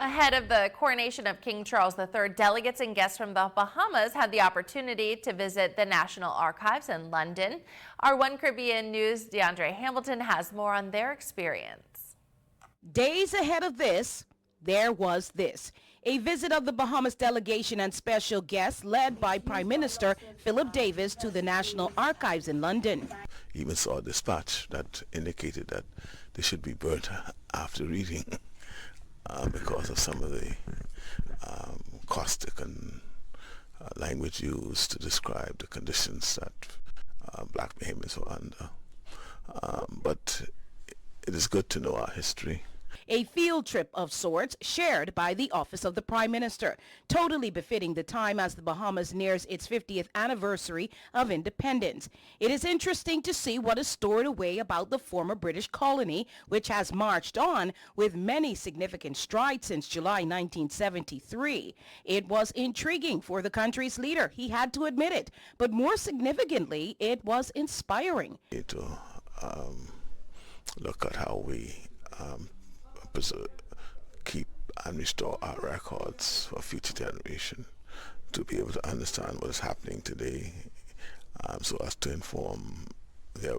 Ahead of the coronation of King Charles III, delegates and guests from the Bahamas had the opportunity to visit the National Archives in London. Our One Caribbean News' DeAndre Hamilton has more on their experience. Days ahead of this, there was this. A visit of the Bahamas delegation and special guests led by Prime Minister Philip Davis to the National Archives in London. Even saw a dispatch that indicated that they should be burnt after reading because of some of the caustic and language used to describe the conditions that black Bahamians were under. But it is good to know our history. A field trip of sorts shared by the Office of the Prime Minister, totally befitting the time as the Bahamas nears its 50th anniversary of independence. It is interesting to see what is stored away about the former British colony, which has marched on with many significant strides since July 1973. It was intriguing for the country's leader, he had to admit it, but more significantly, it was inspiring. To look at how we keep and restore our records for future generation to be able to understand what is happening today so as to inform their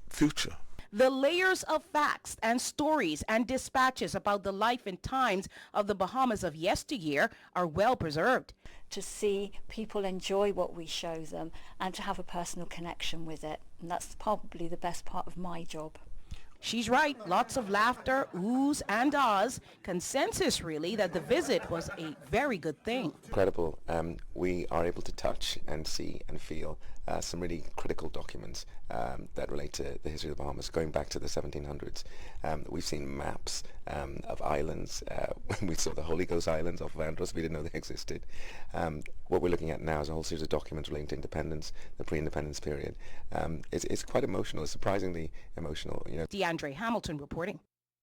future. The layers of facts and stories and dispatches about the life and times of the Bahamas of yesteryear are well preserved. To see people enjoy what we show them and to have a personal connection with it. And that's probably the best part of my job. She's right. Lots of laughter, oohs and ahs. Consensus, really, that the visit was a very good thing. Incredible. We are able to touch and see and feel some really critical documents that relate to the history of the Bahamas, going back to the 1700s. We've seen maps of islands. We saw the Holy Ghost Islands off of Andros. We didn't know they existed. What we're looking at now is a whole series of documents relating to independence, the pre-independence period. It's quite emotional. It's surprisingly emotional. You know. DeAndre Hamilton reporting.